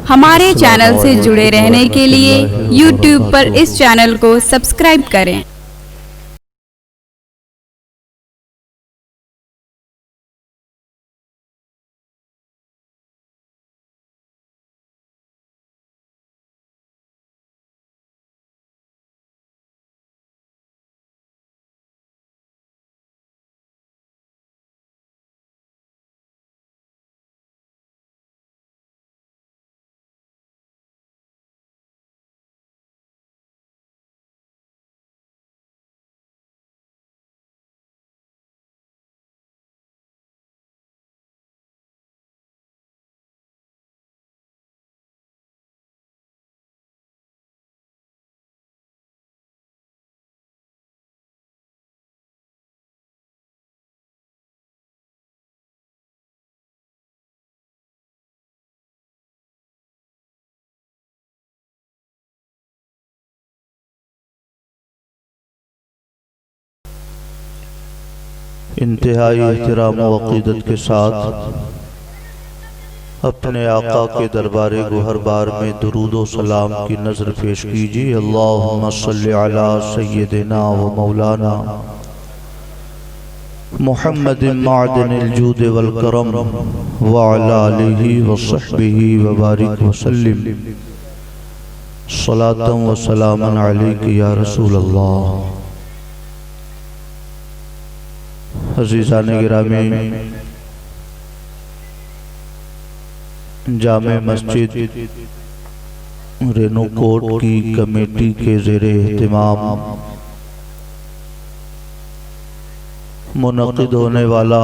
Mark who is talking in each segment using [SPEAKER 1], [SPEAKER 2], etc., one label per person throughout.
[SPEAKER 1] हमारे चैनल से जुड़े रहने के लिए YouTube पर इस चैनल को सब्सक्राइब करें।
[SPEAKER 2] इंतहाई एहतराम व अक़ीदत के साथ अपने आका के दरबारे गोहर बार में दुरूद व सलाम की नज़र पेश कीजिए। अल्लाहुम्मा सल्लि अला सय्यदिना व मौलाना मुहम्मदिन मअदनिल जूद वल करम व अला आलिहि व सहबिहि व बारिक व सल्लिम सलातन व सलामन अलैका या रसूल अल्लाह। अज़ीज़ाने गिरामी, जामे मस्जिद रेनूकोट की कमेटी के ज़ेरे एहतिमाम मुनक़िद होने वाला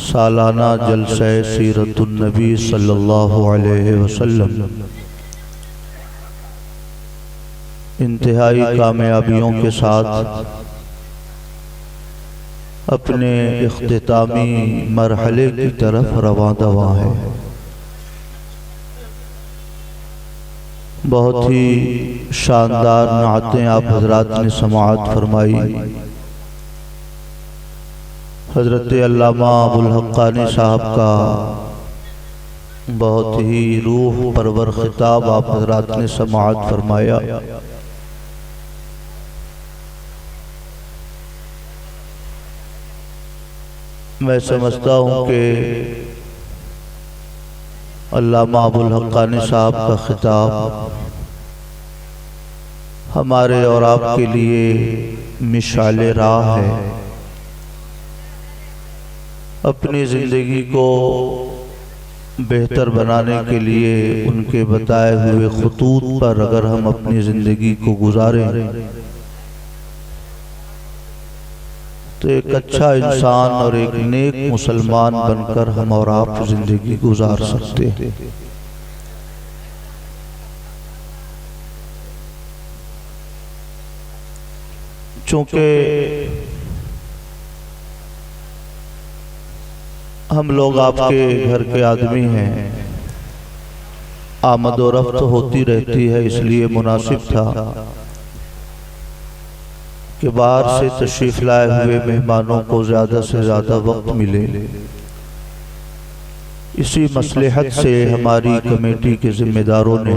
[SPEAKER 2] सालाना जलसा सीरतुन नबी सल्लल्लाहु अलैहि वसल्लम इंतहाई कामयाबियों के साथ अपने इख्तितामी मरहले की तरफ रवां दवा है। बहुत ही शानदार नातें आप हजरात ने समाअत फरमाई। हजरत अल्लामा अबुल हक्कानी साहब का बहुत ही रूह परवर खिताब आप हजरात ने समाअत फरमाया। मैं समझता हूँ कि अल्लामा अबुल हक्कानी साहब का खिताब हमारे और आपके लिए मिसाले राह है। अपनी ज़िंदगी को बेहतर बनाने के लिए उनके बताए हुए खतूत पर अगर हम अपनी ज़िंदगी को गुजारें तो एक अच्छा इंसान और एक नेक मुसलमान बनकर हम और आप जिंदगी गुजार सकते हैं। चूंकि हम लोग आपके घर के आदमी हैं, आमद और रफ्त होती रहती है, इसलिए मुनासिब था कि बाहर से तशरीफ़ लाए हुए मेहमानों को ज़्यादा से ज़्यादा वक्त मिले। इसी मसलहत से हमारी कमेटी के ज़िम्मेदारों ने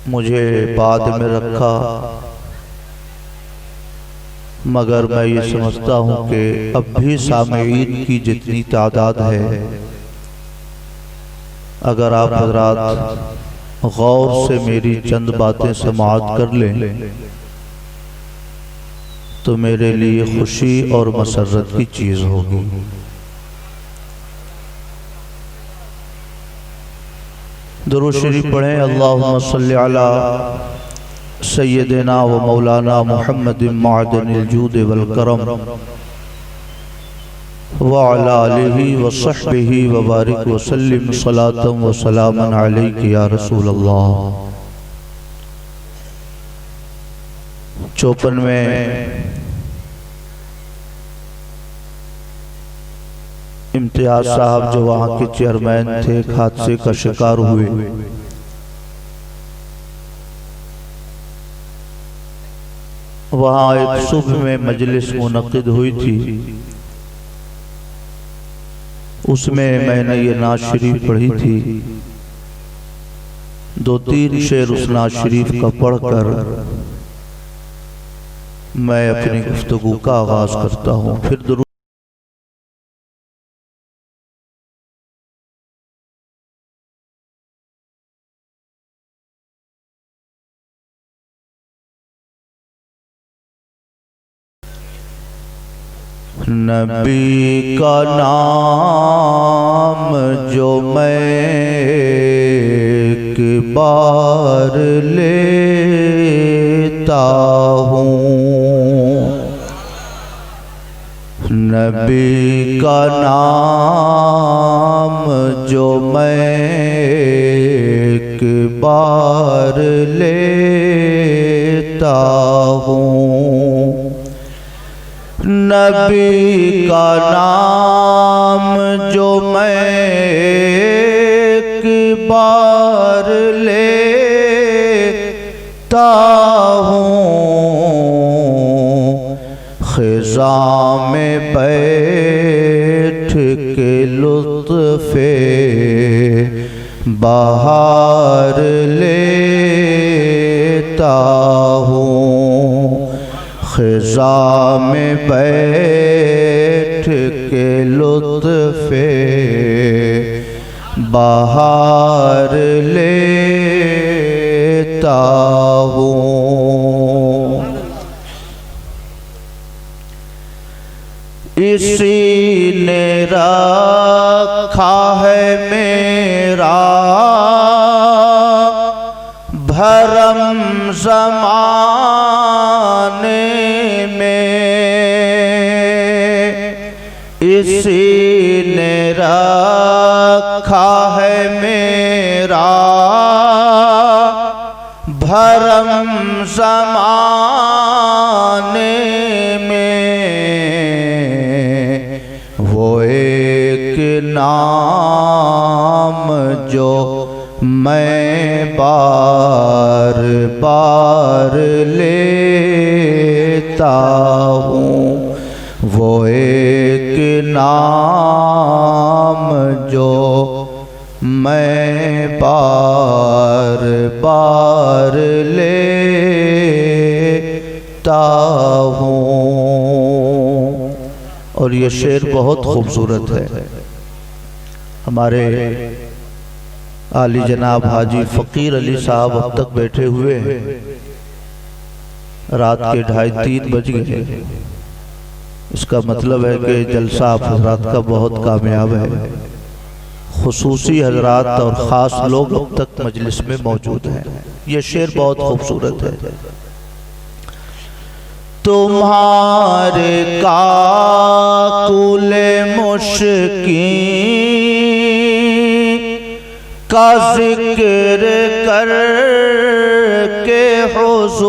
[SPEAKER 2] मुझे बाद में रखा, मगर मैं ये समझता हूँ कि अब भी सामईन की जितनी तादाद है, अगर आप हज़रात गौर से मेरी चंद बातें समाअत कर लें तो मेरे लिए खुशी और मसरत की चीज़ होगी। दुरूद शरीफ पढ़ें। अल्लाहुम्मा सल्लि अला सय्यदिना व मौलाना मुहम्मदिन मअदनिल जूद वल करम व अला आलिहि व सहबिहि व बारिक व सल्लिम सलातन व सलामन अलैका या रसूल अल्लाह। 54 में इम्तियाज साहब जो वहाँ के चेयरमैन थे, एक हादसे का शिकार हुए। वहाँ एक सुबह में मजलिस मुनक़िद हुई थी। उसमें मैंने ये नात शरीफ पढ़ी थी। 2-3 शेर उस नात शरीफ का पढ़कर मैं अपनी गुफ्तगू का आगाज करता हूँ। फिर दुरूद नबी का नाम जो मैं एक बार लेता हूँ, नबी का नाम जो मैं एक बार लेता हूँ, नबी का नाम जो मैं एक बार लेता हूँ, ख़िज़ा में बैठ के लुत्फ़े बहार लेता हूँ, ख़िज़ा में बैठ के लुत्फ़े बहार लेता हूँ। इसी ने रखा है मेरा भरम ज़माने में, इसी ने रखा है मेरा भरम ज़माने में, वो एक नाम जो मैं बार बार लेता हूँ, वो एक नाम जो मैं बार बार लेता हूँ। और ये शेर बहुत खूबसूरत है। हमारे आली जनाब हाजी फ़कीर अली साहब अब तक बैठे हुए हैं, रात के 2:30-3 बज गए। इसका मतलब है कि जलसा आप हजरात का बहुत कामयाब है। खुसूसी हजरात और ख़ास लोग अब तक मजलिस में मौजूद हैं। ये शेर बहुत खूबसूरत है। तुम्हारे काकुले मुश्किन का जिक्र करके हुजूर,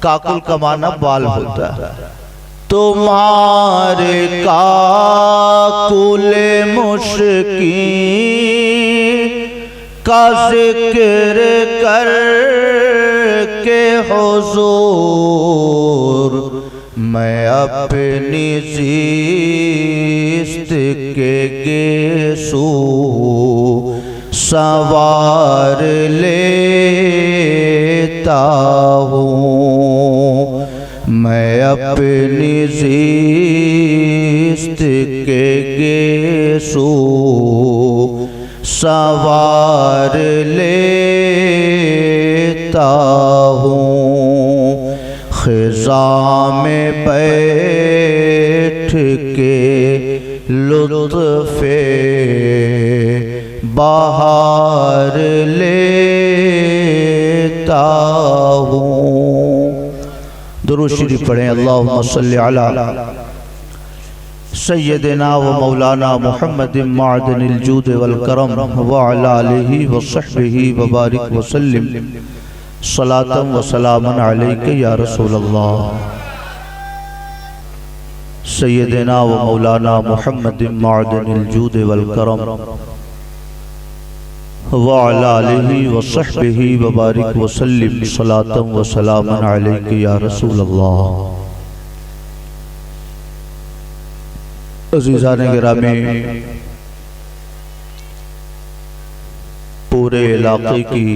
[SPEAKER 2] काकुल का माना बाल होता है। तुम्हारे काकुले मुश्किन का जिक्र करके हुजूर, मैं अपनी ज़िस्त के गेसू सवार लेता हूँ, मैं अपनी ज़िस्त के गेसू सवार लेता हूँ, ख़िज़ा में बैठ के लुत्फ़े बहार लेता हूँ। दुरूद शरीफ पढ़ें। अल्लाहुम्मा सल्लि अला सय्यदिना व मौलाना मुहम्मद मादनिल जूद वल करम व अला आलिहि व सहबिहि व बारिक व सल्लिम सलातम व सलामन अलैका या रसूल अल्लाह। सय्यदिना व मौलाना मुहम्मद मादनिल जूद वल करम व अला आलिहि व सहबिहि व बारिक व सल्लिम सलातम व सलामन अलैका या रसूल अल्लाह। अज़ीज़ान गिरामी, पूरे इलाके की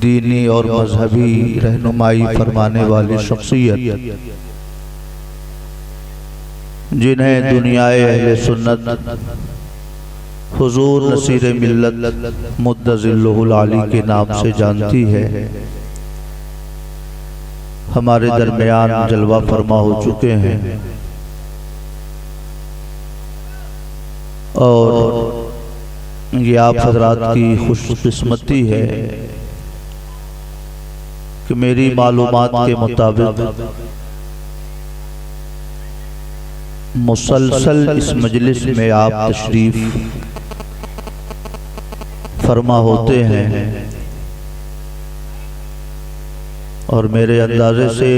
[SPEAKER 2] दीनी और मजहबी रहनुमाई फरमाने वाली शख्सियत, जिन्हें दुनियाए अहले सुन्नत हुजूर नसीर मिल्लत मुद्दज़िल्लुहुल आली के नाम से जानती है, हमारे दरमियान जलवा फरमा हो चुके हैं। और ये आप हजरात की खुशकिस्मती है कि मेरी मालूमात के मुताबिक मुसलसल इस मजलिस में आप तशरीफ फरमा होते हैं, और मेरे अंदाजे से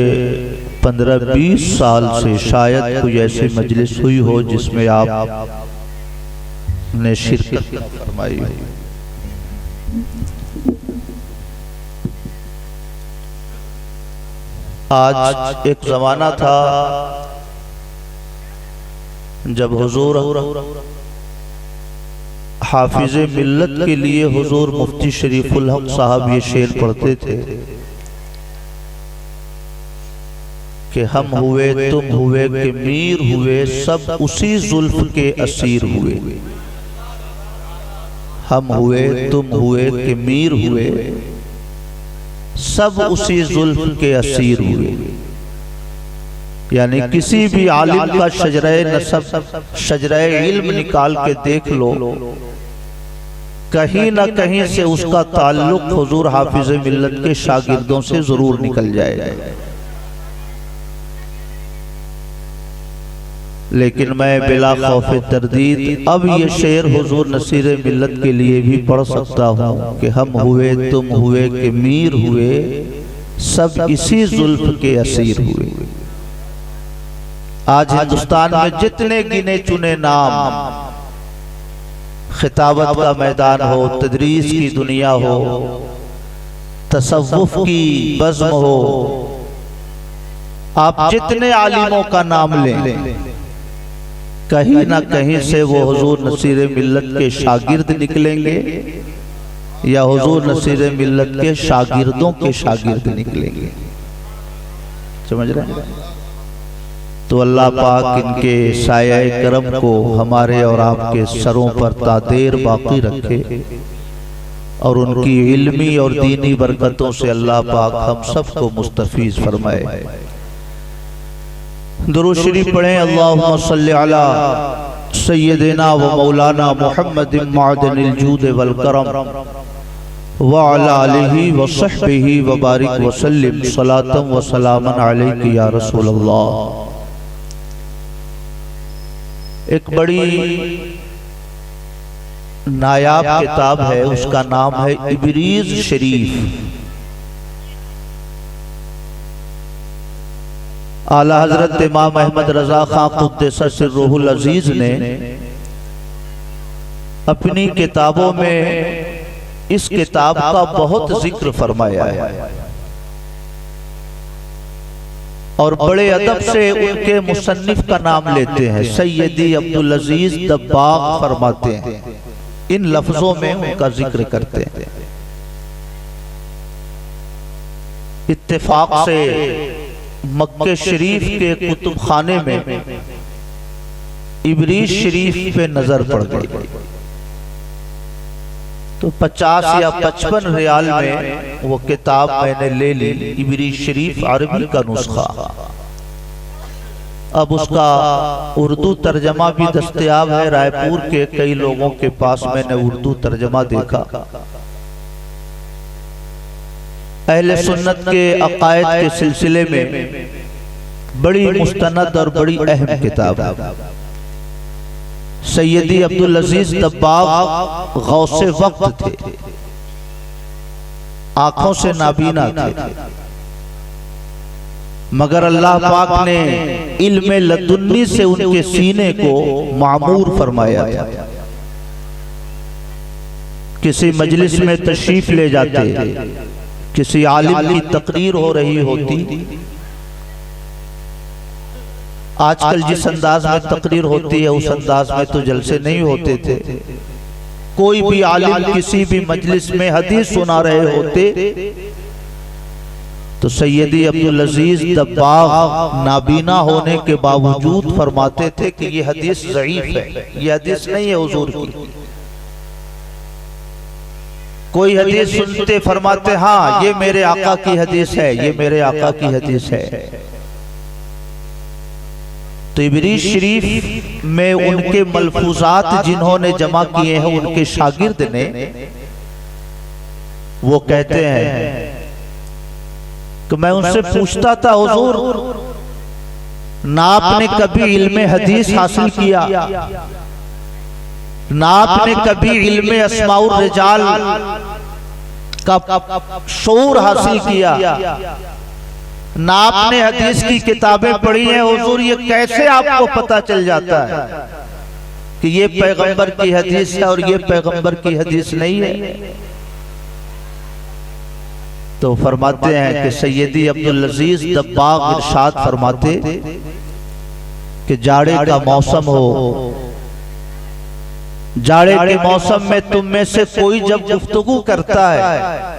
[SPEAKER 2] 15-20 साल से शायद कोई ऐसी मजलिस हुई हो जिसमें आप ने शिरकत फरमाई। आज एक जमाना था जब हुजूर हाफिज मिल्लत के लिए हुजूर मुफ्ती शरीफुल हक साहब ये शेर पढ़ते थे कि हम हुए तुम हुए कि मीर हुए, सब उसी जुल्फ के असीर हुए। हम हुए तुम हुए कि मीर हुए, सब उसी जुल्फ के असीर हुए। यानी किसी भी आलिम का शजरे नसब, शजरे इल्म निकाल के देख लो, कहीं ना कहीं से उसका ताल्लुक हुजूर हाफिज मिल्लत के शागिर्दों से जरूर निकल जाएगा। लेकिन मैं बिला खौफ तरदीद अब ये शेर हुजूर नसीर मिल्लत के लिए भी पढ़ सकता हूँ कि हम हुए तुम हुए कि मीर हुए, सब इसी जुल्फ के असीर हुए। आज हिंदुस्तान में जितने गिने चुने नाम, खिताबत का मैदान हो, तदरीस की दुनिया हो, तसव्वुफ की बज़्म हो, आप जितने आलिमों का नाम लें, कहीं ना कहीं से वो हुजूर नसीर मिल्लत के शागिर्द निकलेंगे या हुजूर नसीर मिल्लत के शागिर्दों के शागिर्द निकलेंगे। समझ रहे हैं? तो अल्लाह पाक इनके साये करम को हमारे और आपके सरों पर तादेर बाकी रखे, और उनकी इल्मी और दीनी बरकतों से अल्लाह पाक हम सबको मुस्तफीज फरमाए। दुरूद शरीफ पढ़ें। अल्लाहुम्मा सल्लि अला सय्यदिना व मौलाना मुहम्मदिन मअदनिल जूद वल करम व अला आलिहि व सहबिहि व बारिक व सल्लिम सलातन व सलामन अलैका या रसूल अल्लाह। एक बड़ी नायाब किताब है, उसका नाम है इबरीज शरीफ। आला हजरत इमाम अहमद रजा खां कुद्दस सिर्रुहुल अजीज ने अपनी किताबों में इस किताब का बहुत जिक्र फरमाया है, और बड़े अदब से उनके मुसन्निफ का नाम लेते हैं। सैयदी अब्दुल अजीज दब्बाग फरमाते हैं, इन लफ्जों में उनका जिक्र करते हैं। इत्तेफाक से मक्के शरीफ के कुतुब खाने में इबरीज शरीफ पे नजर पड़ गई, तो 50 या 55 रियाल में वो किताब मैंने ले ली, इबरीज शरीफ अरबी का नुस्खा। अब उसका उर्दू तर्जमा भी दस्तयाब है, रायपुर के कई लोगों के पास मैंने उर्दू तर्जमा देखा। अहले सुन्नत के अकायद के सिलसिले में बड़ी मुस्तनद और बड़ी अहम किताब है। सैयदी अब्दुल अजीज दब्बाग गौसे वक्त थे, आंखों से नाबीना थे, मगर अल्लाह पाक ने इल्म लदुन्नी से उनके सीने को मामूर फरमाया था। किसी मजलिस में तशरीफ ले जाते, किसी आलिम की तकरीर हो रही होती, आजकल जिस अंदाज में तकरीर होती है उस अंदाज में तो जलसे नहीं होते थे। कोई भी आलिम किसी भी मजलिस में हदीस सुना रहे होते तो सैयदी अब्दुल अजीज दब्बाग नाबीना होने के बावजूद फरमाते थे कि ये हदीस ज़ईफ है, ये हदीस नहीं है हुजूर की। कोई हदीस सुनते फरमाते हाँ ये मेरे आका की हदीस है, ये मेरे आका की हदीस है। तो इबरीज शरीफ में उनके मलफूजात जिन्होंने जमा किए हैं उनके शागिर्द ने, वो कहते हैं कि मैं उनसे पूछता था हुजूर ना आपने कभी इल्मे हदीस हासिल किया, ना आपने कभी इल्मे अस्माउर रिजाल का शऊर हासिल किया, ना आपने हदीस की किताबें पढ़ी हैं हुजूर, ये कैसे आपको पता चल जाता है कि ये पैगंबर की हदीस है और ये पैगंबर की हदीस नहीं है? तो फरमाते हैं कि सैयदी अब्दुल अजीज दब्बाग इरशाद फरमाते कि जाड़े का मौसम हो, जाड़े के मौसम में तुम में से कोई जब गुफ्तगू करता है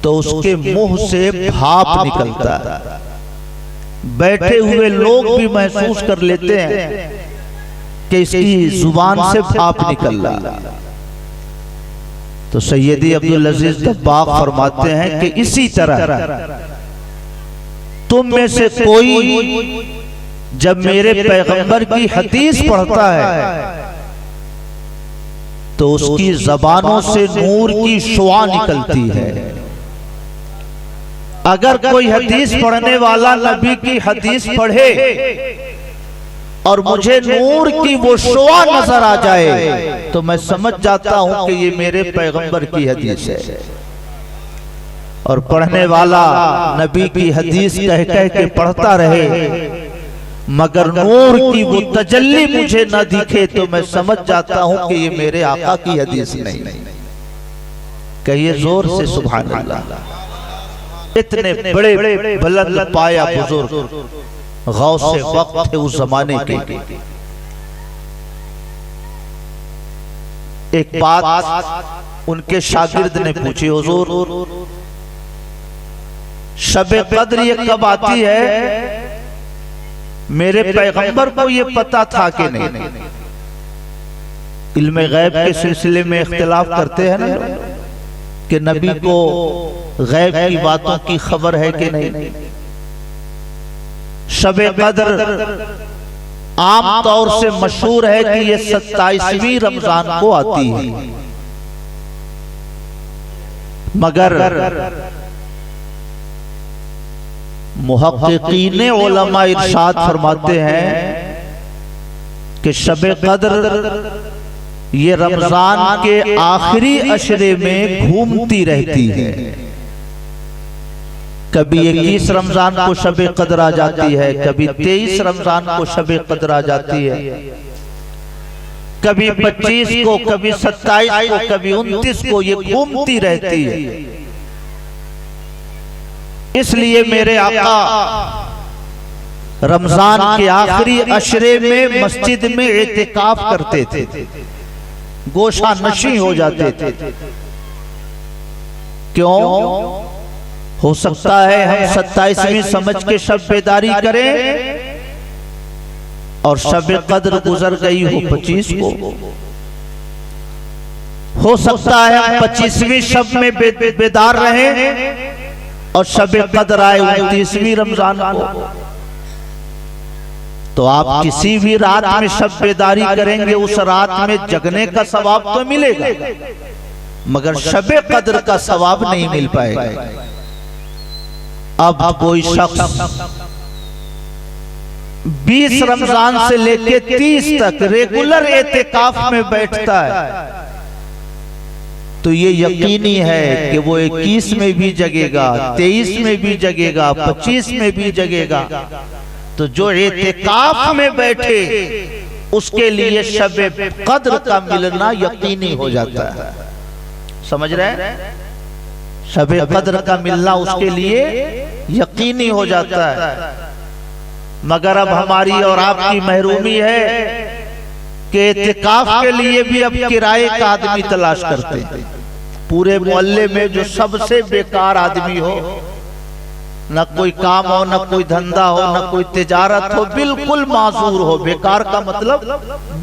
[SPEAKER 2] तो उसके मुंह से भाप निकलता है। बैठे हुए लोग भी महसूस कर लेते हैं कि इसकी जुबान से भाप निकल रहा। तो सैयदी अब्दुल अजीज दब्बाग फरमाते हैं कि इसी तरह तुम में से कोई जब मेरे पैगंबर की हदीस पढ़ता है तो उसकी जबानों से नूर की शुआ निकलती है। अगर कोई हदीस पढ़ने वाला नबी की हदीस पढ़े और मुझे नूर की वो शुआ नजर आ जाए तो मैं समझ जाता हूं कि ये मेरे पैगंबर की हदीस है। और पढ़ने वाला नबी की हदीस कह कह के पढ़ता रहे मगर नूर की वो तजल्ली मुझे न दिखे तो मैं समझ जाता हूं कि ये मेरे आका की हदीस नहीं। कहिए जोर से सुभान अल्लाह। इतने बड़े बुलंद पाया बुजुर्ग गौसे वक्त थे उस जमाने के। एक बात उनके शागिर्द ने पूछी, हुजूर शबे कद्र ये कब आती है? मेरे पैगंबर को ये पता था कि नहीं? इल्मे गैब के सिलसिले में इख्तिलाफ करते हैं ना कि नबी को गैब की बातों की खबर है कि नहीं। शबे कद्र आम तौर से मशहूर है कि ये 27वीं रमजान को आती है, मगर मुहक्किकीन उलमा इरशाद फरमाते हैं कि शबे कद्र ये रमजान के आखिरी अशरे में घूमती रहती है। कभी 21 रमजान को शबे कद्र आ जाती है, कभी 23 रमजान को शबे कद्र आ जाती है, कभी 25 को, कभी 27 को, कभी 29 को, ये घूमती रहती है। इसलिए मेरे आका रमजान के आखिरी अशरे में मस्जिद में एतिकाफ करते थे, गोशा नशी हो जाते थे। क्यों? हो सकता है हम 27वीं समझ के शब बेदारी करें और शब कद्र गुजर गई हो 25 को। हो सकता है हम 25वीं शब में बेदार रहें और शब कद्र आए 29वीं रमजान को। तो आप किसी भी रात में शब बेदारी करेंगे, उस रात में जगने का सवाब तो मिलेगा मगर शब कद्र का सवाब नहीं मिल पाएगा। अब कोई शख्स 20 रमजान से लेके 30 तक रेगुलर एतिकाफ में बैठता है तो ये यकीनी है कि वो 21 में भी जगेगा, 23 में भी जगेगा, 25 में भी जगेगा। तो जो एतिकाफ में बैठे उसके लिए शब कद्र का मिलना यकीनी हो जाता है। समझ रहे हैं? शब कद्र का मिलना उसके लिए यकीनी हो जाता है। मगर अब हमारी और आपकी महरूमी है कि इत्तिकाफ के लिए भी अब किराए का आदमी तलाश करते हैं। पूरे मोहल्ले में जो सबसे बेकार आदमी हो, न कोई काम हो, न कोई धंधा हो, न कोई तिजारत हो, बिल्कुल माजूर हो, बेकार का मतलब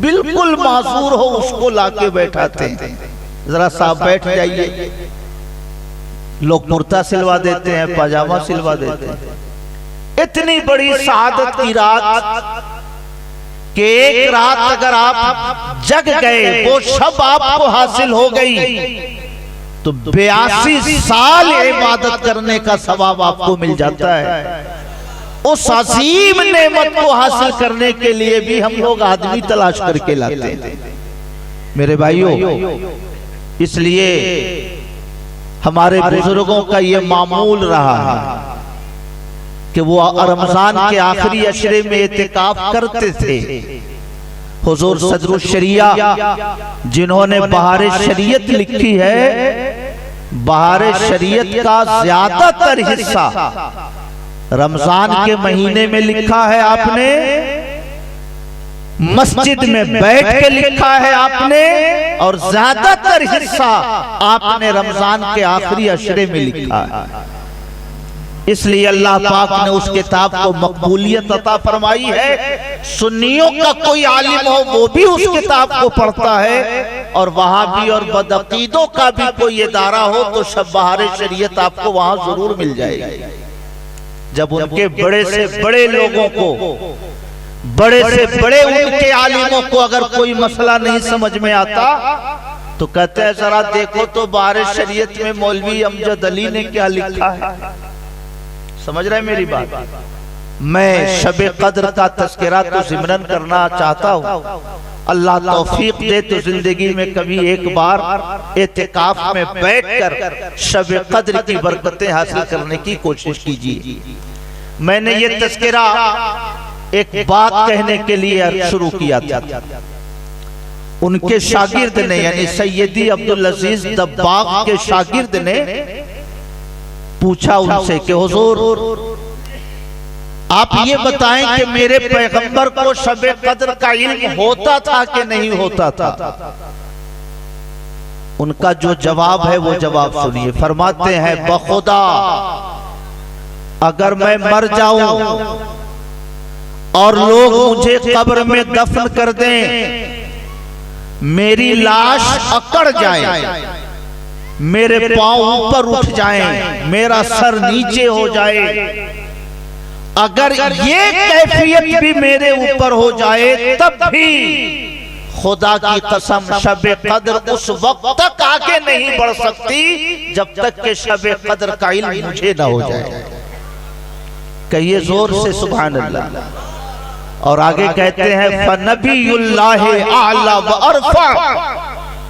[SPEAKER 2] बिल्कुल माजूर हो, उसको लाके बैठाते हैं। जरा साहब बैठ जाइए, लोग कुर्ता सिलवा देते हैं, पाजामा सिलवा देते हैं। इतनी बड़ी शहादत की रात कि एक रात अगर आप जग गए, वो शब आपको हासिल हो गई, तो 82 साल इबादत करने का सवाब आपको मिल जाता है। उस अजीम नेमत को हासिल करने के लिए भी हम लोग आदमी तलाश करके लाते हैं। मेरे भाइयों, इसलिए हमारे बुजुर्गों का ये मामूल रहा है कि वो रमजान के आखिरी अशरे में इत्तिकाफ करते थे। हुजूर सदरुल शरिया जिन्होंने बहार शरीयत लिखी है, बहार शरीयत का ज्यादातर हिस्सा रमजान के महीने में लिखा है आपने, मस्जिद में बैठ के लिखा है आपने, और ज्यादातर हिस्सा आपने रमजान के आखिरी अशरे में लिखा है। इसलिए अल्लाह पाक ने उस किताब को मकबूलियत अता फरमाई है। सुन्नियों का कोई आलिम हो वो भी उस किताब को पढ़ता है, और वहाबी और बदअकीदों का भी कोई इदारा हो तो शब बहार शरीयत आपको वहां जरूर मिल जाएगी। जब उनके बड़े से बड़े लोगों को, बड़े से बड़े उनके आलिमों को अगर कोई मसला नहीं समझ में आता तो कहते हैं जरा देखो तो बहार शरीयत में मौलवी अमजद अली ने क्या लिखा है। समझ रहे मेरी बात? मैं शबे कद्र का तस्करा तो सिमरन करना चाहता हूँ। अल्लाह तौफीक दे तो जिंदगी में कभी एक बार इत्तिकाफ में बैठकर शबे कद्र की बरकतें हासिल करने की कोशिश कीजिए। मैंने ये तस्करा एक बात कहने के लिए शुरू किया था। उनके शागिर्द ने, यानी सैयदी अब्दुल अजीज दब्बाग के शागिर्द ने पूछा उनसे कि हुजूर आप ये बताएं कि मेरे पैगंबर को शबे कद्र का इल्म होता था कि नहीं होता था। उनका जो जवाब है वो जवाब सुनिए। फरमाते हैं, बखुदा अगर मैं मर जाऊं और लोग मुझे कब्र में दफन कर दें, मेरी लाश अकड़ जाए, मेरे पांव ऊपर उठ जाएं, मेरा सर नीचे हो जाए, अगर ये कैफियत भी मेरे ऊपर हो जाए तब भी खुदा की कसम शबे कद्र उस वक्त तक आगे नहीं बढ़ सकती जब तक कि शबे कद्र का इल्म मुझे ना हो जाए। कहिए जोर से सुभान अल्लाह। और आगे कहते हैं, फनबीयुल्लाह आला व अरफा,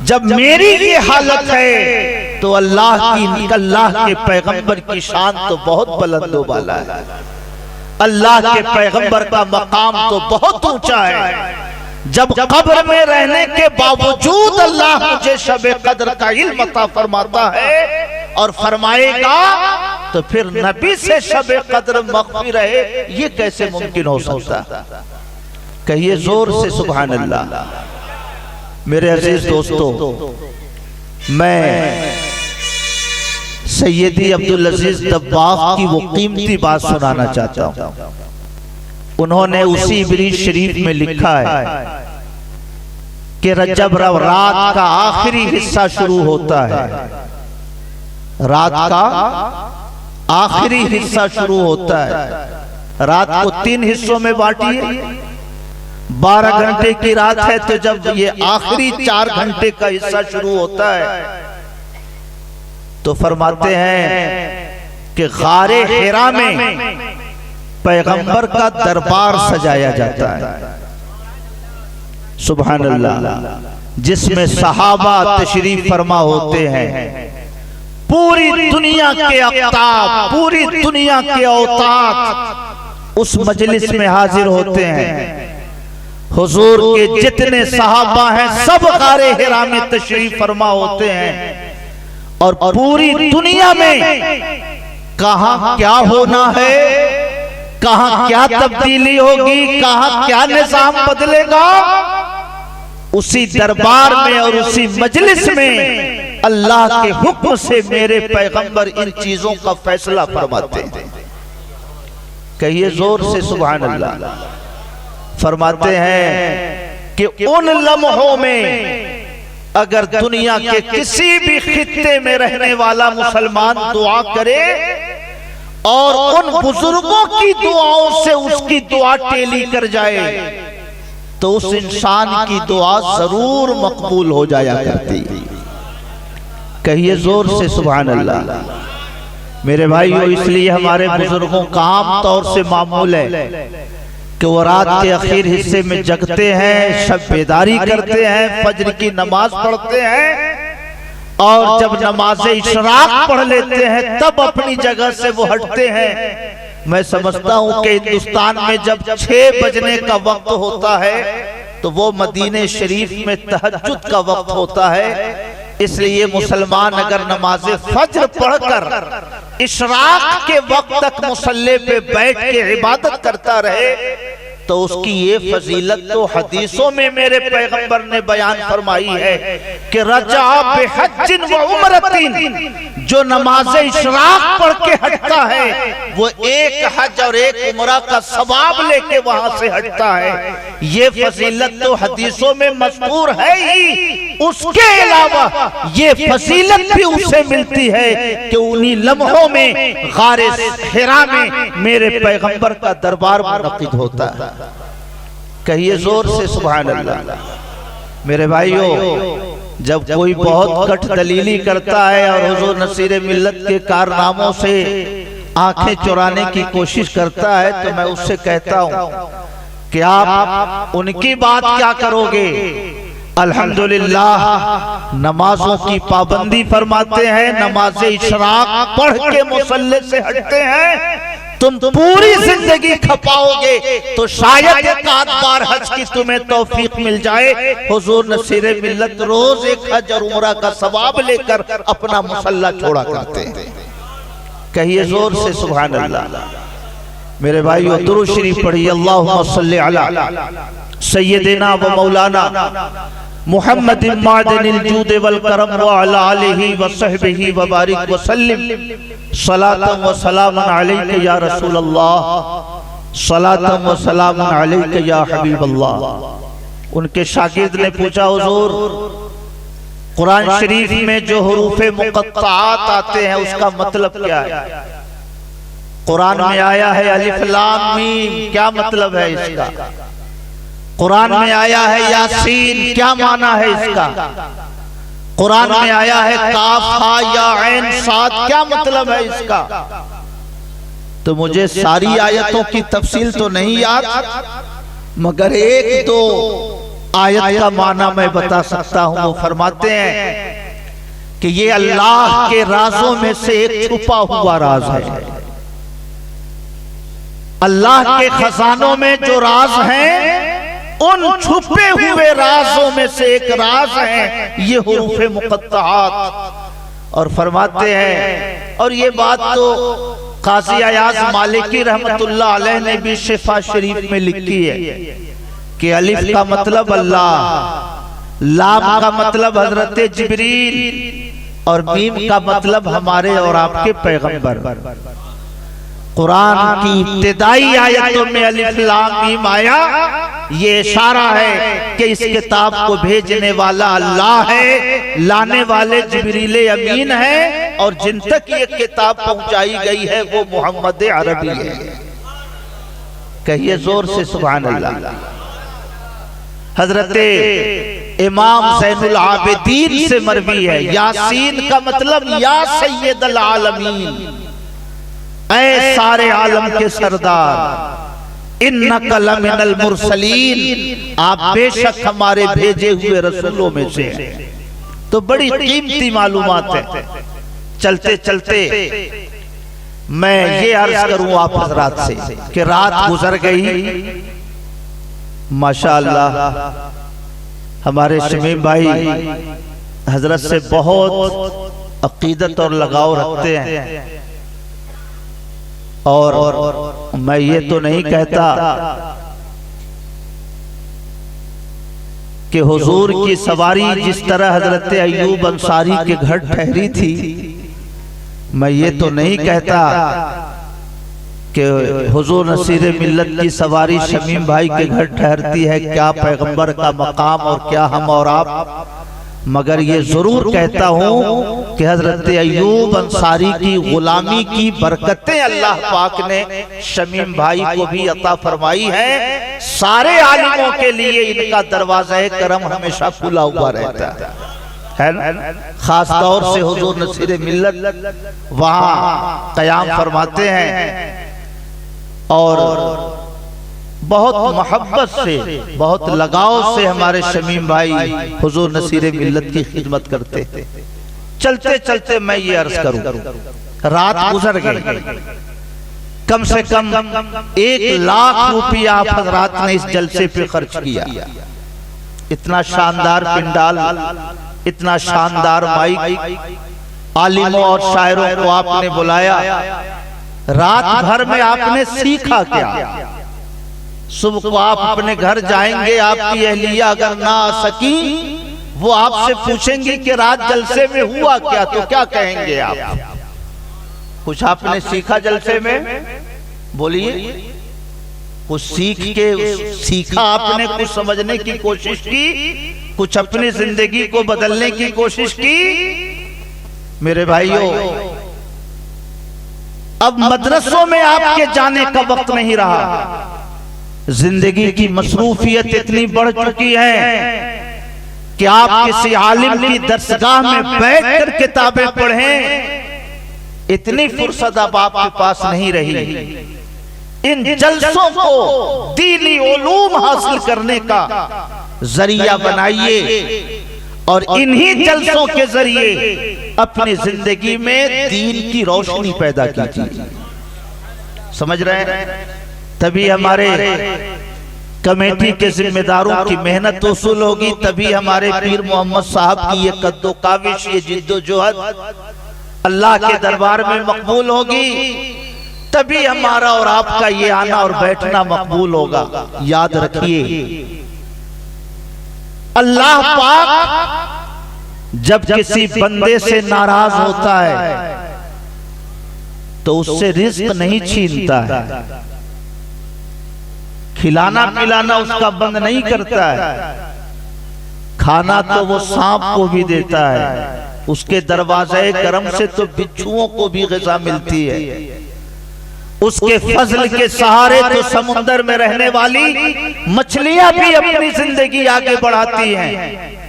[SPEAKER 2] जब मेरी ये हालत है तो अल्लाह के पैगंबर की शान तो बहुत बुलंद वाला है, अल्लाह के पैगंबर का मकाम तो बहुत ऊंचा है। जब कब्र में रहने के बावजूद अल्लाह मुझे शबे कद्र का इल्म अता फरमाता है और फरमाएगा, तो फिर नबी से शबे कद्र मख्फी रहे, ये कैसे मुमकिन हो सकता? कहिए जोर से सुभान अल्लाह। मेरे अजीज दोस्तों, मैं सैयदी अब्दुल अजीज दब्बाग की वो कीमती बात सुनाना चाहता हूँ। उन्होंने उसी इब्रीज शरीफ में लिखा है कि रजब रात का आखिरी हिस्सा शुरू होता है, रात का आखिरी हिस्सा शुरू होता है। रात को 3 हिस्सों में बांटिए, 12 घंटे की रात है, तो जब ये आखिरी 4 घंटे का हिस्सा शुरू होता है तो फरमाते हैं कि गारे हिरा में पैगंबर का दरबार सजाया जाता है। सुभान अल्लाह। जिसमें सहाबा तशरीफ फरमा होते हैं, पूरी दुनिया के अख्ताब, पूरी दुनिया के औताद उस मजलिस में हाजिर होते हैं। हुजूर के जितने सहाबा हैं सब गारे हिरा में तशरीफ फरमा होते हैं, और पूरी दुनिया में कहां क्या होना है, कहां क्या तब्दीली होगी, कहां क्या निजाम बदलेगा, उसी दरबार में और उसी मजलिस में अल्लाह के हुक्म से मेरे पैगंबर इन चीजों का फैसला फरमाते हैं। कहिए जोर से सुभान अल्लाह। फरमाते हैं कि उन लम्हों में अगर दुनिया के किसी भी खित्ते में रहने वाला मुसलमान दुआ करे और उन बुजुर्गों की दुआओं से उसकी दुआ टेली कर जाए तो उस इंसान की दुआ जरूर मकबूल हो जाया करती। कहिए जोर से सुभान अल्लाह। मेरे भाइयों, इसलिए हमारे बुजुर्गों का आम तौर से मामूल है कि वो रात के आखिर हिस्से में जगते हैं, शब बेदारी करते हैं, फज्र की नमाज पढ़ते हैं और जब नमाज इशराक पढ़ लेते हैं तब अपनी जगह से वो हटते हैं। मैं समझता हूं कि हिंदुस्तान में जब 6 बजने का वक्त होता है तो वो मदीने शरीफ में तहज्जुद का वक्त होता है। इसलिए मुसलमान अगर नमाज फज्र पढ़कर इशराक के वक्त तक मुसल्ले पे बैठ के इबादत करता रहे तो उसकी ये फजीलत तो हदीसों में मेरे पैगंबर ने बयान फरमाई है कि रजा बिहज्जिन व उमरतिन, जो नमाज इशराक पढ़ के हटता है वो एक हज और एक उमरा का सवाब लेके वहां से हटता है। ये फजीलत तो हदीसों में मज़कूर है ही, उसके अलावा ये फजीलत भी उसे मिलती है कि उन्हीं लम्हों में गारे हिरा में मेरे पैगंबर का दरबार मुनक़िद होता है। कहिए जोर से सुभान अल्लाह। मेरे भाइयों, जब कोई बहुत कट दलीली करता है और हुजूर नसीर मिल्लत के कारनामों से आंखें चुराने की कोशिश करता है तो मैं उससे कहता हूं कि आप उनकी बात क्या करोगे। अल्हम्दुलिल्लाह नमाजों की पाबंदी फरमाते हैं, नमाज इशराक पढ़ के मुसल्ले से हटते हैं। तुम पूरी जिंदगी खपाओगे तो शायद एक आध बार हज की तुम्हें तौफीक मिल जाए। हुजूर नसीर मिल्लत रोज एक हज और उमरा का सवाब लेकर अपना मुसल्ला छोड़ा करते हैं। कहिए जोर से सुभान अल्लाह। मेरे भाइयों, दुरूद शरीफ पढ़िए। अल्लाहुम्मा सल्ली अला सय्यदिना व मौलाना मुहम्मद मादनिल जूद वल करम व अला आलिहि व सहबिहि व बारिक व सल्लिम सलातन व सलामन अलैका या रसूल अल्लाह, सलातन व सलामन अलैका या हबीब अल्लाह। उनके शागिर्द ने पूछा, हुजूर कुरान शरीफ में जो हुरूफे मुक़त्तआत आते हैं उसका मतलब क्या है? कुरान में आया है अलिफ लाम मीम, क्या मतलब है इसका? कुरान में आया है यासीन, क्या माना है इसका? कुरान में आया है काफ हा या ऐन साद, क्या मतलब है इसका? तो मुझे सारी आयतों की तफसील तो नहीं याद, मगर एक दो आयत का माना मैं बता सकता हूं। वो फरमाते हैं कि ये अल्लाह के राजों में से एक छुपा हुआ राज है। अल्लाह के खजानों में जो राज हैं उन छुपे हुए राजों में से एक राज है ये हुरूफे मुक़त्तआत। और फरमाते हैं, और ये बात तो काज़ी अयाज़ मालिकी रहमतुल्लाह अलैह ने भी शिफा शरीफ में लिखी है कि अलिफ का मतलब अल्लाह, लाम का मतलब हजरत जिब्रील और मीम का मतलब हमारे और आपके पैगंबर। कुरान की इब्तिदाई आयतों में अलिफ लाम मीम आया, ये इशारा है कि इस किताब को भेजने वाला अल्लाह है, लाने वाले जिब्रील अमीन है और जिन तक ये किताब पहुंचाई गई है वो मोहम्मद अरबी है। कहिए जोर से सुभान अल्लाह। हजरत इमाम ज़ैनुल आबिदीन से मरवी है, यासीन का मतलब या सय्यदल आलमीन, ऐ सारे आलम के सरदार, इन्नका लमिनल मुरसलीन, आप बेशक हमारे भेजे हुए रसूलों में से हैं। तो बड़ी कीमती मालूमात है। चलते चलते मैं ये अर्ज करूं आप हजरात से कि रात गुजर गई, माशाअल्लाह हमारे शमीम भाई हजरत से बहुत अकीदत और लगाव रखते हैं। और मैं ये तो नहीं कहता कि हुजूर की सवारी जिस तरह हजरत अय्यूब अंसारी के घर ठहरी थी, मैं ये तो नहीं कहता कि हुजूर नसीर मिल्लत की सवारी शमीम भाई के घर ठहरती है। क्या पैगंबर का मकाम और क्या हम और आप, मगर ये जरूर कहता हूँ कि हजरत अय्यूब अंसारी की गुलामी की बरकतें अल्लाह पाक ने शमीम भाई को भी अता फरमाई है। सारे आलिमों के लिए इनका दरवाजा करम हमेशा खुला हुआ रहता है ना? खास तौर से हुजूर नसीर मिल्लत वहाँ कयाम फरमाते हैं और बहुत मोहब्बत से, बहुत लगाव से हमारे शमीम भाई हुजूर नसीर मिल्लत की खिदमत करते। चलते चलते मैं ये अर्ज करूं, रात गुजर गई, कम से कम 1 लाख रुपया आप हजरात ने इस जलसे पे खर्च किया। इतना शानदार पिंडाल, इतना शानदार माइक, आलिमों और शायरों को आपने बुलाया। रात भर में आपने सीखा क्या? सुबह को आप अपने घर जाएंगे, आपकी अहलिया अगर ना आ सकी, वो आपसे पूछेंगी कि रात जलसे में हुआ क्या, तो क्या कहेंगे आप? कुछ आपने सीखा जलसे में? बोलिए, कुछ सीखा आपने, कुछ समझने की कोशिश की, कुछ अपनी जिंदगी को बदलने की कोशिश की? मेरे भाइयों, अब मदरसों में आपके जाने का वक्त नहीं रहा। जिंदगी की मसरूफियत इतनी बढ़ चुकी है कि आप किसी आलिम की दरसगाह में बैठकर किताबें पढ़ें, इतनी फुर्सत अब आपके पास नहीं रही। इन जलसों को दीनी उलूम हासिल करने का जरिया बनाइए और इन्हीं जलसों के जरिए अपनी जिंदगी में दीन की रोशनी पैदा कीजिए। समझ रहे हैं? तभी हमारे कमेटी के जिम्मेदारों की मेहनत वसूल होगी, तभी हमारे पीर मोहम्मद साहब की ये कद्दो काविश, ये जिद्दोजहद अल्लाह के दरबार में मकबूल होगी, तभी हमारा और आपका ये आना और बैठना मकबूल होगा। याद रखिए, अल्लाह पाक जब किसी बंदे से नाराज होता है तो उससे रिज्क नहीं छीनता है, खिलाना पिलाना उसका बंद नहीं करता है, खाना तो वो सांप को भी देता है, उसके दरवाजे करम से तो बिच्छुओं को भी ग़िज़ा मिलती है, उसके फजल के सहारे तो समुंदर में रहने वाली मछलियां भी अपनी जिंदगी आगे बढ़ाती हैं।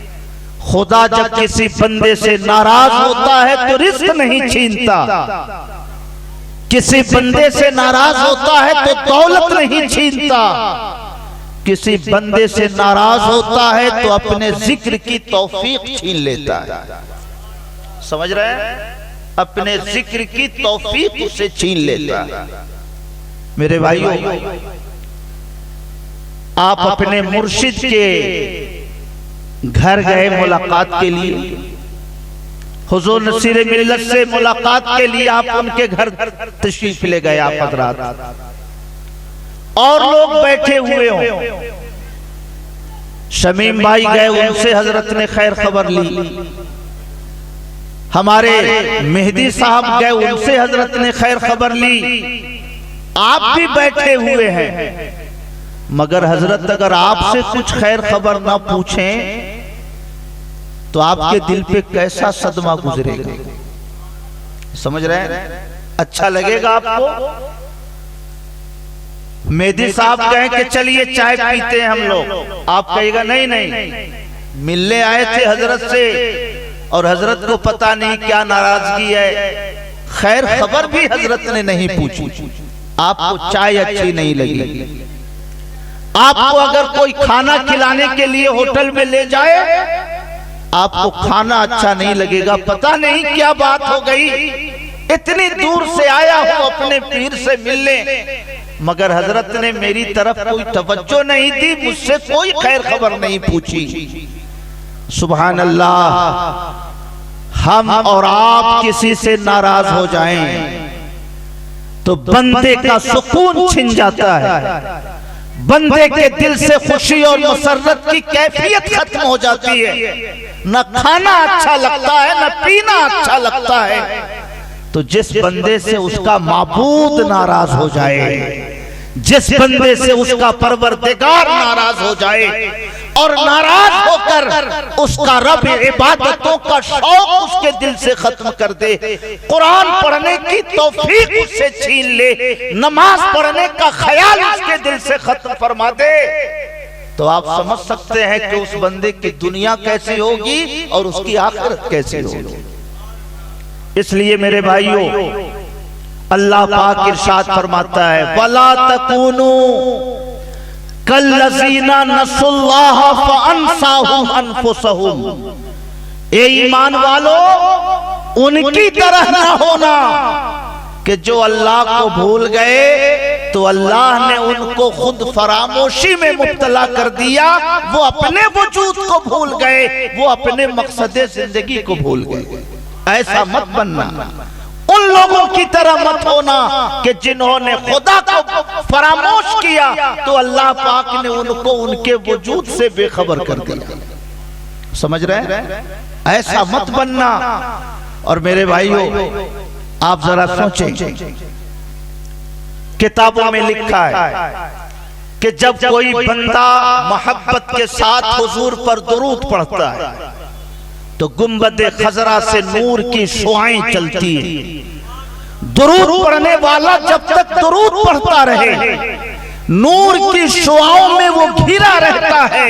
[SPEAKER 2] खुदा जब किसी बंदे से नाराज होता है तो रिज़्क नहीं छीनता, किसी बंदे से नाराज होता है तो दौलत नहीं छीनता, किसी बंदे से नाराज होता है तो अपने जिक्र की तौफीक छीन लेता है। समझ रहे हैं? अपने जिक्र की तौफीक उसे छीन लेता है। मेरे भाइयों, आप अपने मुर्शिद के घर गए मुलाकात के लिए, हुजूर नसीर मिल्लत से मुलाकात के लिए आप उनके घर तशरीफ ले गए आप हज़रात, और लोग बैठे हुए हों, शमीम भाई गए, उनसे हजरत ने खैर खबर ली, हमारे मेहदी साहब गए, उनसे हजरत ने खैर खबर ली, आप भी बैठे हुए हैं, मगर हजरत अगर आपसे कुछ खैर खबर ना पूछें तो आपके दिल पे कैसा सदमा गुजरेगा? समझ रहे हैं? अच्छा लगेगा आपको? मेहदी साहब कहें कि चलिए चाय पीते हैं हम लोग, आप कहेगा नहीं नहीं, मिलने आए थे हजरत से और हजरत को पता नहीं क्या नाराजगी है, खैर खबर भी हजरत ने नहीं पूछी, आपको चाय अच्छी नहीं लगी, आपको अगर कोई खाना खिलाने के लिए होटल में ले जाए आपको खाना अच्छा नहीं लगेगा, पता नहीं क्या बात हो गई, इतनी दूर से आया हूं अपने पीर से मिलने, मगर हजरत ने मेरी तरफ कोई तवज्जो नहीं दी, मुझसे कोई खैर खबर नहीं पूछी। सुभान अल्लाह, हम और आप किसी से नाराज हो जाएं, तो बंदे का सुकून छिन जाता है, बंदे के दिल से खुशी और मसरत की कैफियत खत्म हो जाती है। न खाना अच्छा लगता है, न पीना अच्छा लगता है। तो जिस बंदे से उसका माबूद नाराज हो जाए, जिस बंदे से उसका परवरदिगार नाराज हो जाए और नाराज होकर उसका रब इबादतों का शौक उसके दिल से खत्म कर दे, कुरान पढ़ने की तौफीक उससे छीन ले, नमाज पढ़ने का ख्याल उसके दिल से खत्म फरमा दे, तो आप समझ सकते हैं कि उस बंदे की दुनिया कैसी होगी और उसकी आखिरत कैसी होगी। इसलिए मेरे भाइयों, अल्लाह पाक इरशाद फरमाता है, वला तकूनू कल्लज़ीना नसुल्लाह फअनसाहुम अनफुसहुम। ए ईमान वालो, उनकी तरह ना होना कि जो अल्लाह को भूल गए तो अल्लाह ने उनको खुद फरामोशी में मुब्तला कर दिया। वो अपने वजूद को भूल गए, वो अपने मकसद जिंदगी को भूल गए। ऐसा मत बनना, उन लोगों की तरह मत होना कि जिन्होंने खुदा को फरामोश किया तो अल्लाह पाक ने उनको उनके वजूद से बेखबर कर दिया। समझ रहे हैं? ऐसा मत बनना। और मेरे भाइयों, आप जरा सोचें, किताबों में लिखा है कि जब कोई बंदा मोहब्बत के साथ हुजूर पर दुरूद पढ़ता है तो गुंबदे खजरा से नूर की शुआएं चलती है। दुरूद पढ़ने वाला जब तक दुरूद पढ़ता रहे, नूर की शुआओं में वो घिरा रहता है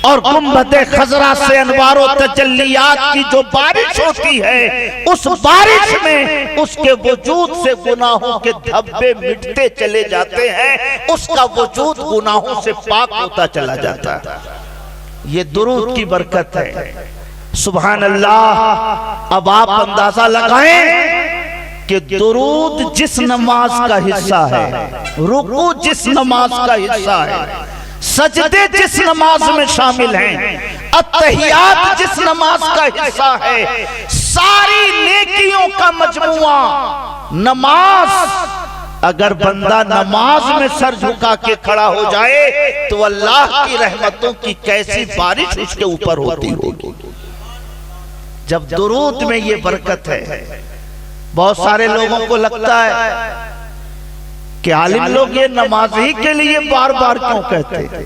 [SPEAKER 2] और गुंबदे खजरा से अनवारो तजल्लियात की जो बारिश होती है, उस बारिश में उसके वजूद से गुनाहों के धब्बे मिटते चले जाते हैं, उसका वजूद गुनाहों से पाक होता चला जाता है। ये दुरूद की बरकत है। सुभान अल्लाह। अब आप अंदाजा लगाएं कि दुरूद जिस नमाज का हिस्सा है, रुकू जिस नमाज का हिस्सा है, सजदे जिस नमाज में शामिल हैं, अत्तहियात जिस नमाज का हिस्सा है, सारी नेकियों का मजमुआ नमाज। अगर बंदा नमाज में सर झुका के खड़ा हो जाए तो अल्लाह की रहमतों की कैसी बारिश उसके ऊपर होती होगी। जब दुरूद में ये बरकत है। बहुत सारे लोगों को लगता है कि आलिम लोग ये नमाज ही के लिए बार बार क्यों कहते हैं?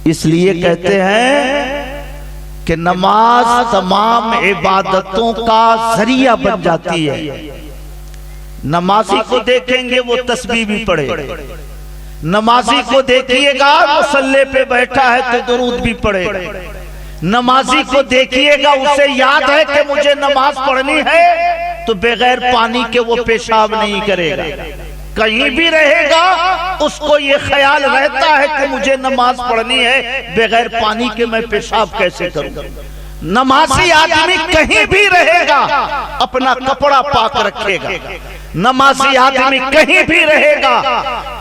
[SPEAKER 2] इसलिए कहते हैं कि नमाज तमाम इबादतों का जरिया बन जाती है। नमाजी को देखेंगे वो तस्बीह भी पढ़े, नमाजी को देखिएगा मुसल्ले पे बैठा है तो दुरूद भी पढ़े, नमाजी को देखिएगा उसे याद है कि मुझे नमाज पढ़नी है तो बगैर पानी के वो पेशाब नहीं करेगा। कहीं भी रहेगा उसको ये ख्याल रहता है कि मुझे नमाज पढ़नी है, बगैर पानी के मैं पेशाब कैसे करूं। नमाजी आदमी कहीं भी रहेगा अपना कपड़ा पाक रखेगा। नमाजी आदमी कहीं भी रहेगा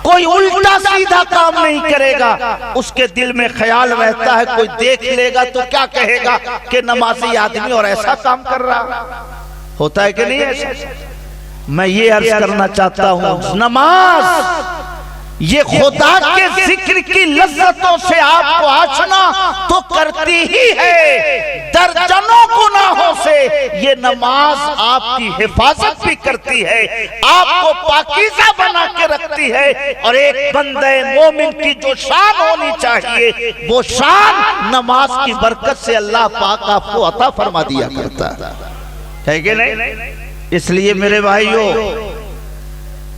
[SPEAKER 2] कोई उल्टा सीधा काम नहीं करेगा। उसके दिल में ख्याल रहता है कोई देख लेगा तो क्या कहेगा कि नमाजी आदमी और ऐसा काम कर रहा। होता है कि नहीं ऐसा? मैं ये अर्ज करना चाहता हूं, नमाज ये खुदा के जिक्र की लज्जतों से आपको आशना तो करती ही है, दर्जनों गुनाहों से ये नमाज आपकी हिफाजत भी करती है, आपको पाकीज़ा बना के रखती है। और एक बंदे मोमिन की जो शान होनी चाहिए वो शान नमाज की बरकत से अल्लाह पाक आपको अता फरमा दिया करता है कि नहीं? इसलिए मेरे भाइयों,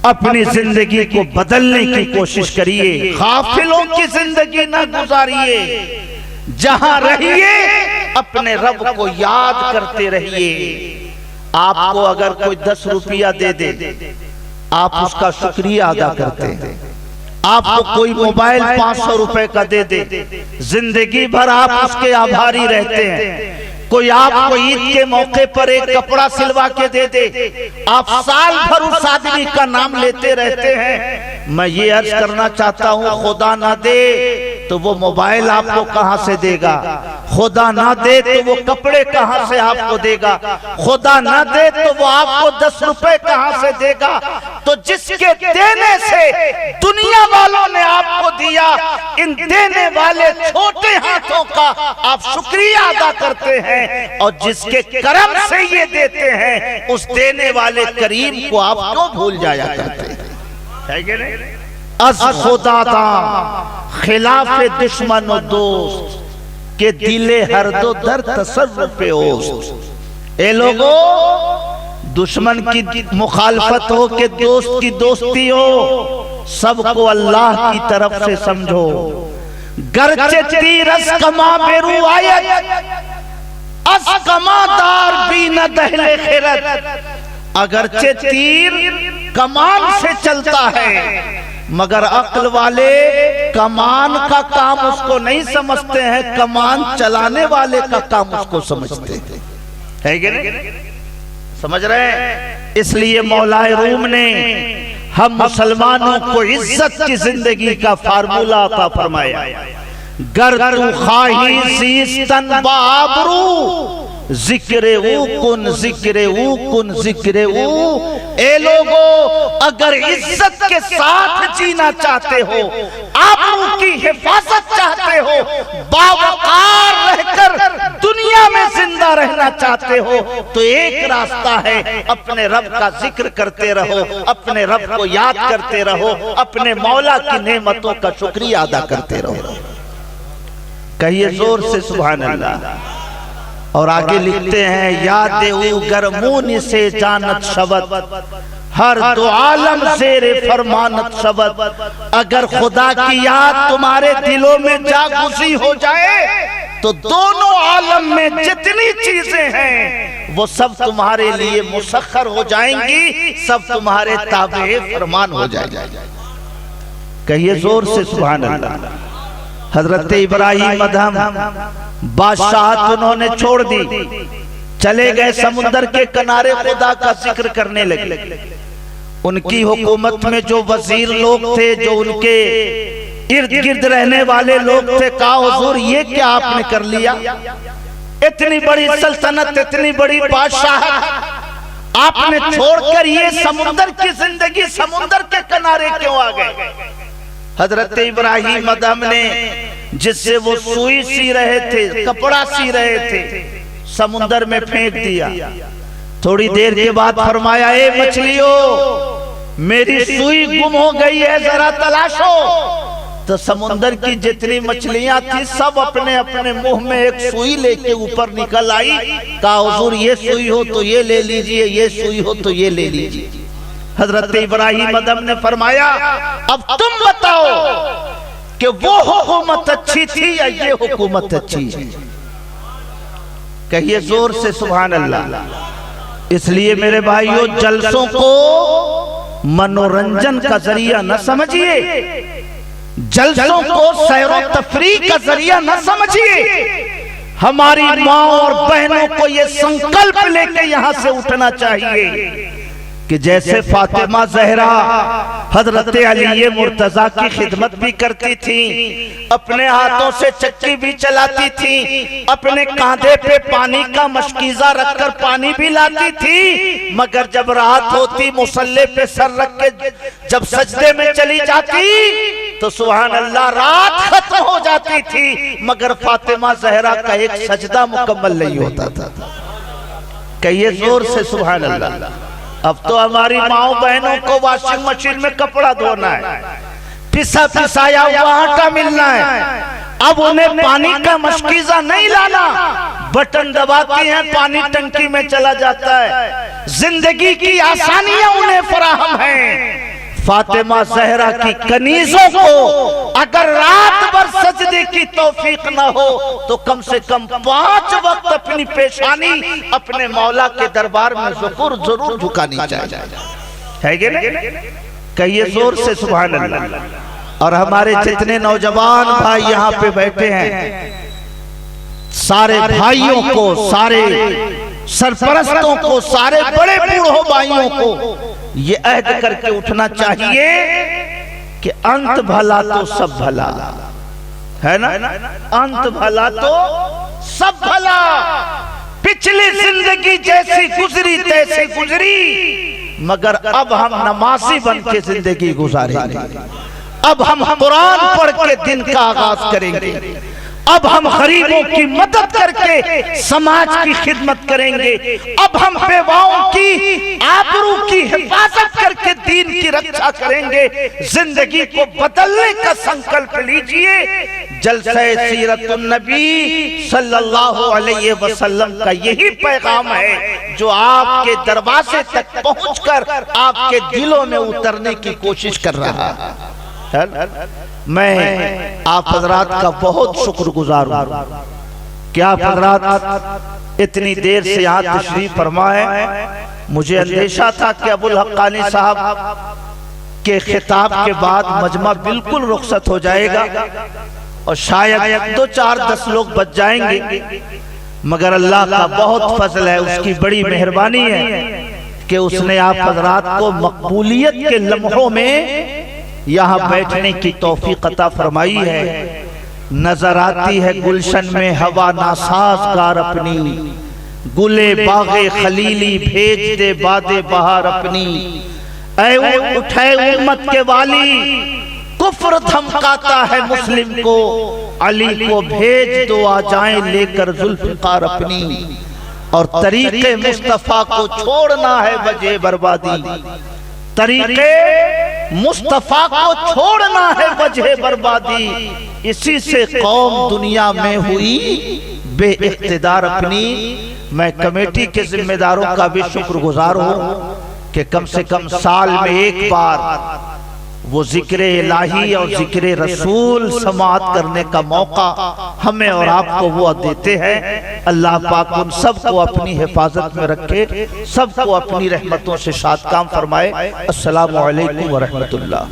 [SPEAKER 2] अपनी जिंदगी को बदलने की कोशिश करिए, गाफिलों की जिंदगी ना गुजारिए। जहां रहिए अपने रब को याद करते रहिए। आपको अगर कोई 10 रुपया दे दे आप उसका शुक्रिया अदा करते हैं। आपको कोई मोबाइल 500 रुपए का दे दे, जिंदगी भर आप उसके आभारी रहते हैं। कोई आपको ईद के मौके पर एक कपड़ा सिलवा के दे दे, आप साल भर उस आदमी का नाम लेते रहते हैं। मैं ये अर्ज करना चाहता हूँ, खुदा ना दे तो वो मोबाइल आपको कहां से देगा? खुदा ना दे तो वो कपड़े कहां से आपको देगा? खुदा ना दे तो वो आपको 10 रुपए कहां से देगा? तो जिसके देने से दुनिया वालों ने आपको दिया, इन देने वाले छोटे हाथों का आप शुक्रिया अदा करते हैं, और जिसके करम से ये देते हैं उस देने वाले करीम को आप क्यों भूल जाया करते हैं? है कि नहीं? अज खुदा दा खिलाफे दुश्मन और दोस्त के दिले हर दो दर तसव्वुफ पे ओस्त। ए लोगों, दुश्मन की मुखालफत हो के दोस्त की दोस्ती हो, सबको अल्लाह की तरफ से समझो। गरचे तीरस कमा बेरू आयत अस कमादार भी न दहले खिरत। अगरचे तीर कमान से चलता है, मगर अक्ल वाले कमान का काम उसको नहीं समझते हैं, कमान चलाने वाले का काम उसको समझते हैं। है कि नहीं? समझ रहे हैं? इसलिए मौलाए रूम ने हम मुसलमानों को इज्जत की जिंदगी का फार्मूला अता फरमाया। गर तू खाही सीस्तन बाबरू जिक्रे ऊ कुन जिक्रे ऊ कुन जिक्रे ऊ। ए लोगों, अगर इज्जत के साथ जीना चाहते हो, आबरू की हिफाजत चाहते हो, बावकार रहकर दुनिया में जिंदा रहना चाहते हो, तो एक रास्ता है, अपने रब का जिक्र करते रहो, अपने रब को याद करते रहो, अपने मौला की नेमतों का शुक्रिया अदा करते रहो। कहिए जोर से सुभान अल्लाह। और आगे लिखते हैं, याद ऊ गरमून से जानत शबद हर दो आलम शेरे फरमानत शबद। अगर खुदा की याद तुम्हारे दिलों में जागुसी हो जाए तो दोनों आलम में जितनी चीजें हैं वो सब तुम्हारे लिए मुसख्खर हो जाएंगी, सब तुम्हारे ताबे फरमान हो जाएंगे। कहिए जोर से सुभान अल्लाह। हजरत इब्राहिम अदहम बादशाहत उन्होंने छोड़ दी, चले गए समुद्र के किनारे, खुदा का जिक्र करने लगे। उनकी हुकूमत में जो वजीर लोग थे, जो उनके इर्द गिर्द रहने वाले लोग थे, कहा हुजूर ये क्या आपने कर लिया? इतनी बड़ी सल्तनत, इतनी बड़ी बादशाहत आपने छोड़कर ये समुद्र की जिंदगी, समुद्र के किनारे क्यों आ गए? हजरत इब्राहिम अदहम ने जिससे वो सुई सी रहे थे, कपड़ा सी रहे थे, समुद्र में फेंक दिया। थोड़ी देर के बाद फरमाया, ए मछलियों, मेरी सुई गुम हो गई है, जरा तलाशो। तो समुद्र की जितनी मछलियां थी सब अपने अपने मुंह में एक सुई लेके ऊपर निकल आई। कहा हुजूर ये सुई हो तो ये ले लीजिए, ये सुई हो तो ये ले लीजिए। हजरत इब्राहिम अदहम ने फरमाया, अब तुम बताओ कि वो हुकूमत अच्छी थी या ये हुकूमत अच्छी है? कहिए जोर से सुभान अल्लाह। इसलिए मेरे भाइयों, जलसों को मनोरंजन का जरिया न समझिए, जलसों को सैरो तफरीह का जरिया न समझिए। हमारी माँ और बहनों को ये संकल्प लेके यहां से उठना चाहिए कि जैसे फातिमा जहरा हजरत अली मुर्तजा की खिदमत भी करती थी, अपने हाथों से चक्की भी चलाती थी, अपने कांधे पे पानी का मशकीजा रखकर पानी भी लाती थी, मगर जब रात होती मुसल्ले पे सर रख के जब सजदे में चली जाती तो सुभान अल्लाह रात खत्म हो जाती थी, मगर फातिमा जहरा का एक सजदा मुकम्मल नहीं होता था। कहिए जोर से सुभान अल्लाह। अब तो हमारी माओ बहनों को वॉशिंग मशीन में कपड़ा धोना है, पिसा पिसाया हुआ आटा मिलना है, अब उन्हें पानी का मशकीजा नहीं लाना, बटन दबाती हैं पानी टंकी में चला जाता है। जिंदगी की आसानियां उन्हें फराहम हैं। फातिमा जहरा की कनीजों को अगर रात भर सजदे की तौफीक न हो तो कम से कम 5 वक्त अपनी पेशानी अपने मौला के दरबार में ज़ुकूर जरूर झुकानी चाहिए। है कि नहीं? कहिए जोर से सुभान अल्लाह। और हमारे जितने नौजवान भाई यहाँ पे बैठे हैं, सारे भाइयों को, सारे सरपरस्तों को, सारे बड़े बूढ़ों भाइयों को ये अहद करके उठना चाहिए कि अंत भला तो सब भला। है ना, अंत भला तो सब भला, पिछली जिंदगी जैसी गुजरी तैसी गुजरी, मगर अब हम नमाजी बन के जिंदगी गुजारेंगे, अब हम कुरान पढ़ के दिन का आगाज करेंगे, अब हम गरीबों की मदद करके समाज की खिदमत करेंगे, अब हम बेवाओं की आबरू की हिफाजत करके दीन की रक्षा करेंगे। जिंदगी को बदलने का संकल्प लीजिए। जलसे सीरतुन नबी सल्लल्लाहु अलैहि वसल्लम का यही पैगाम है जो आपके दरवाजे तक पहुंचकर आपके दिलों में उतरने की कोशिश कर रहा है। मैं आप हजरात का बहुत शुक्रगुजार हूँ कि आप हजरात इतनी देर से यहाँ तशरीफ फरमाए। मुझे अंदेशा था कि अबुल हक्कानी साहब के खिताब के बाद मजमा बिल्कुल रुखसत हो जाएगा और शायद 2, 4, 10 लोग बच जाएंगे, मगर अल्लाह का बहुत फजल है, उसकी बड़ी मेहरबानी है कि उसने आप हजरात को मकबूलियत के लम्हों में यहाँ बैठने की तौफीक अता फरमाई है। नजर आती है गुलशन में हवा नासाज गार अपनी, गुले बागे खलीली भेज दे बादे बहार अपनी। ऐ उठे उम्मत के वाली, कुफ्र धमकाता है मुस्लिम को, अली को भेज दो आ जाए लेकर जुल्फ़िकार अपनी। और तरीके मुस्तफा को छोड़ना है वजह बर्बादी, तरीके मुस्तफा को छोड़ना है वजह बर्बादी। इसी से कौम दुनिया में हुई बेइख्तिदार अपनी। मैं कमेटी के जिम्मेदारों का भी शुक्रगुजार हूँ कि कम से कम साल में एक बार वो जिक्र इलाही और जिक्र रसूल समाअत करने का मौका हमें और आपको वो देते हैं। अल्लाह पाक उन सबको अपनी हिफाजत में रखे, सबको अपनी रहमतों से शाद काम फरमाए। अस्सलामु अलैकुम व रहमतुल्लाह।